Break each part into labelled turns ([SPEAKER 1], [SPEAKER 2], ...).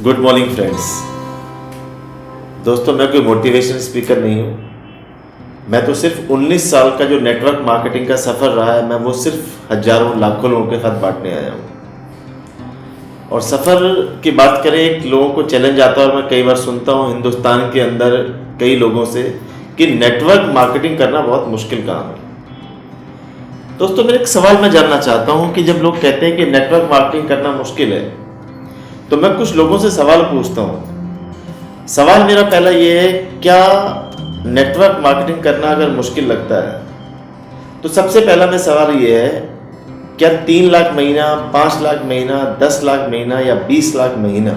[SPEAKER 1] Good morning friends. दोस्तों, मैं कोई मोटिवेशन स्पीकर नहीं हूँ। मैं तो सिर्फ 19 साल का जो नेटवर्क मार्केटिंग का सफ़र रहा है, मैं वो सिर्फ हजारों लाखों लोगों के साथ बांटने आया हूँ। और सफ़र की बात करें, एक लोगों को चैलेंज आता है और मैं कई बार सुनता हूँ हिंदुस्तान के अंदर कई लोगों से कि नेटवर्क मार्केटिंग करना बहुत मुश्किल काम है। दोस्तों, मेरा एक सवाल मैं जानना चाहता हूँ कि जब लोग कहते हैं कि नेटवर्क मार्केटिंग करना मुश्किल है, तो मैं कुछ लोगों से सवाल पूछता हूँ। सवाल मेरा पहला ये है, क्या नेटवर्क मार्केटिंग करना अगर मुश्किल लगता है तो सबसे पहला मैं सवाल ये है, क्या 3 लाख महीना, 5 लाख महीना, 10 लाख महीना या 20 लाख महीना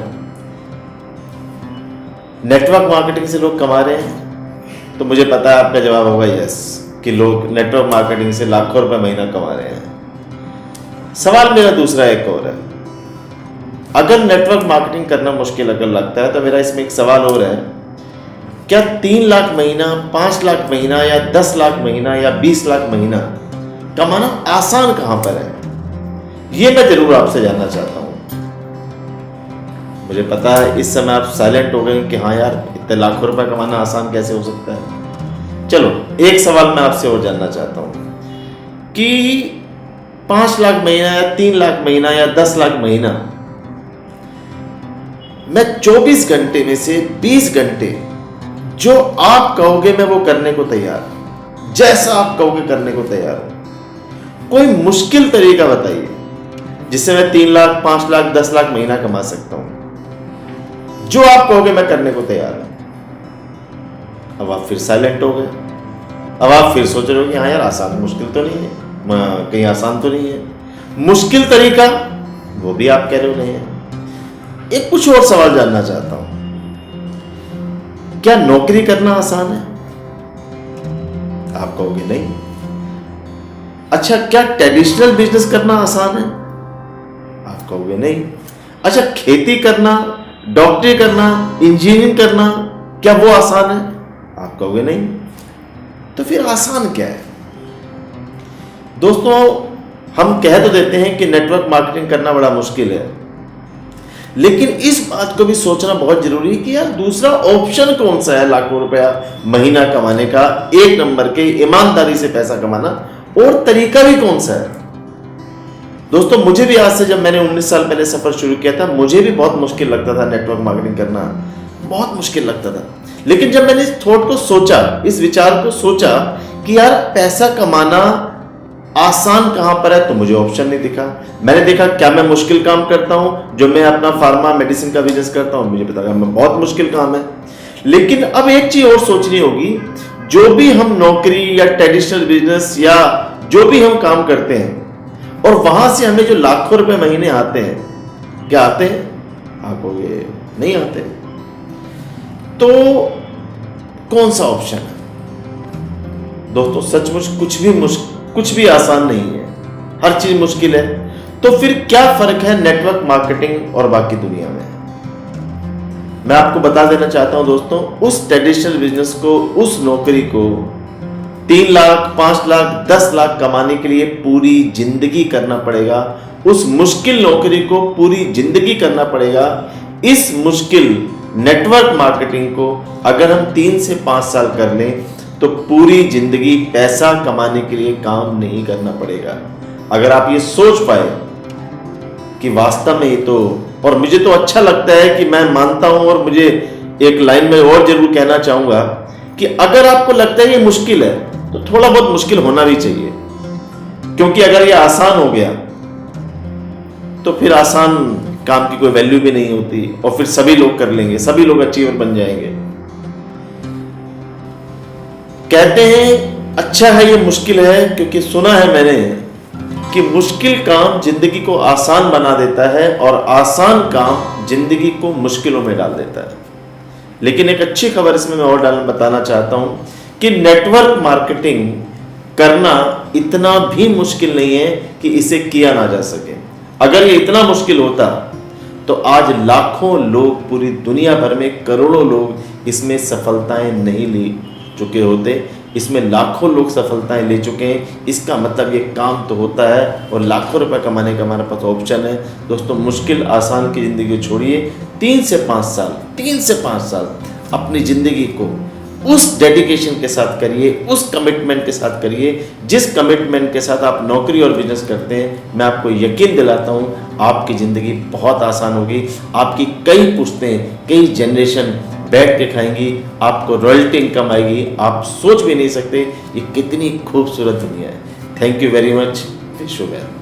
[SPEAKER 1] नेटवर्क मार्केटिंग से लोग कमा रहे हैं? तो मुझे पता है आपका जवाब होगा यस, कि लोग नेटवर्क मार्केटिंग से लाखों रुपए महीना कमा रहे हैं। सवाल मेरा दूसरा एक और है, अगर नेटवर्क मार्केटिंग करना मुश्किल अगर लगता है तो मेरा इसमें एक सवाल और है, क्या 3 लाख महीना, 5 लाख महीना या 10 लाख महीना या 20 लाख महीना कमाना आसान कहां पर है? यह मैं जरूर आपसे जानना चाहता हूं। मुझे पता है इस समय आप साइलेंट हो गए कि हाँ यार, इतने लाखों रुपए कमाना आसान कैसे हो सकता है। चलो, एक सवाल मैं आपसे और जानना चाहता हूं कि 5 लाख महीना या 3 लाख महीना या 10 लाख महीना, मैं 24 घंटे में से 20 घंटे जो आप कहोगे मैं वो करने को तैयार हूं, जैसा आप कहोगे करने को तैयार हूं। कोई मुश्किल तरीका बताइए जिससे मैं 3 लाख, 5 लाख, 10 लाख महीना कमा सकता हूं। जो आप कहोगे मैं करने को तैयार हूं। अब आप फिर साइलेंट हो गए। अब आप फिर सोच रहे हो कि हाँ यार, आसान मुश्किल तो नहीं है, कहीं आसान तो नहीं है। मुश्किल तरीका वो भी आप कह रहे हो नहीं है। एक कुछ और सवाल जानना चाहता हूं, क्या नौकरी करना आसान है? आप कहोगे नहीं। अच्छा, क्या ट्रेडिशनल बिजनेस करना आसान है? आप कहोगे नहीं। अच्छा, खेती करना, डॉक्टरी करना, इंजीनियरिंग करना, क्या वो आसान है? आप कहोगे नहीं। तो फिर आसान क्या है? दोस्तों, हम कह तो देते हैं कि नेटवर्क मार्केटिंग करना बड़ा मुश्किल है, लेकिन इस बात को भी सोचना बहुत जरूरी है कि यार दूसरा ऑप्शन कौन सा है लाखों रुपया महीना कमाने का, एक नंबर के ईमानदारी से पैसा कमाना, और तरीका भी कौन सा है। दोस्तों, मुझे भी आज से, जब मैंने 19 साल पहले सफर शुरू किया था, मुझे भी बहुत मुश्किल लगता था नेटवर्क मार्केटिंग करना, बहुत मुश्किल लगता था। लेकिन जब मैंने इस थॉट को सोचा, इस विचार को सोचा कि यार पैसा कमाना आसान कहां पर है, तो मुझे ऑप्शन नहीं दिखा। मैंने देखा क्या मैं मुश्किल काम करता हूं, जो मैं अपना फार्मा मेडिसिन का बिजनेस करता हूं, मुझे पता मैं बहुत मुश्किल काम है। लेकिन अब एक चीज और सोचनी होगी, जो भी हम नौकरी या ट्रेडिशनल बिजनेस या जो भी हम काम करते हैं और वहां से हमें जो लाखों रुपए महीने आते हैं, क्या आते हैं? आप कहोगे नहीं आते। तो कौन सा ऑप्शन है? दोस्तों, सचमुच कुछ भी आसान नहीं है, हर चीज मुश्किल है। तो फिर क्या फर्क है नेटवर्क मार्केटिंग और बाकी दुनिया में? मैं आपको बता देना चाहता हूं दोस्तों, उस ट्रेडिशनल बिजनेस को, उस नौकरी को 3 लाख, 5 लाख, 10 लाख कमाने के लिए पूरी जिंदगी करना पड़ेगा। उस मुश्किल नौकरी को पूरी जिंदगी करना पड़ेगा। इस मुश्किल नेटवर्क मार्केटिंग को अगर हम 3 से 5 साल कर लें तो पूरी जिंदगी पैसा कमाने के लिए काम नहीं करना पड़ेगा। अगर आप ये सोच पाए कि वास्तव में ये तो, और मुझे तो अच्छा लगता है कि मैं मानता हूं, और मुझे एक लाइन में और जरूर कहना चाहूंगा कि अगर आपको लगता है ये मुश्किल है तो थोड़ा बहुत मुश्किल होना भी चाहिए, क्योंकि अगर ये आसान हो गया तो फिर आसान काम की कोई वैल्यू भी नहीं होती और फिर सभी लोग कर लेंगे, सभी लोग अचीवर बन जाएंगे। कहते हैं अच्छा है ये मुश्किल है, क्योंकि सुना है मैंने कि मुश्किल काम जिंदगी को आसान बना देता है और आसान काम जिंदगी को मुश्किलों में डाल देता है। लेकिन एक अच्छी खबर इसमें मैं और बताना चाहता हूं कि नेटवर्क मार्केटिंग करना इतना भी मुश्किल नहीं है कि इसे किया ना जा सके। अगर ये इतना मुश्किल होता तो आज लाखों लोग, पूरी दुनिया भर में करोड़ों लोग इसमें सफलताएं नहीं ली चुके होते, इसमें लाखों लोग सफलताएं ले चुके हैं। इसका मतलब ये काम तो होता है और लाखों रुपए कमाने का हमारे पास ऑप्शन है। दोस्तों, मुश्किल आसान की ज़िंदगी को छोड़िए, 3 से 5 साल अपनी ज़िंदगी को उस डेडिकेशन के साथ करिए, उस कमिटमेंट के साथ करिए जिस कमिटमेंट के साथ आप नौकरी और बिजनेस करते हैं। मैं आपको यकीन दिलाता हूँ आपकी ज़िंदगी बहुत आसान होगी। आपकी कई पुश्तें, कई जनरेशन बैठ के खाएंगी, आपको रॉयल्टी इनकम आएगी। आप सोच भी नहीं सकते ये कितनी खूबसूरत दुनिया है। Thank you very much. Wish you well.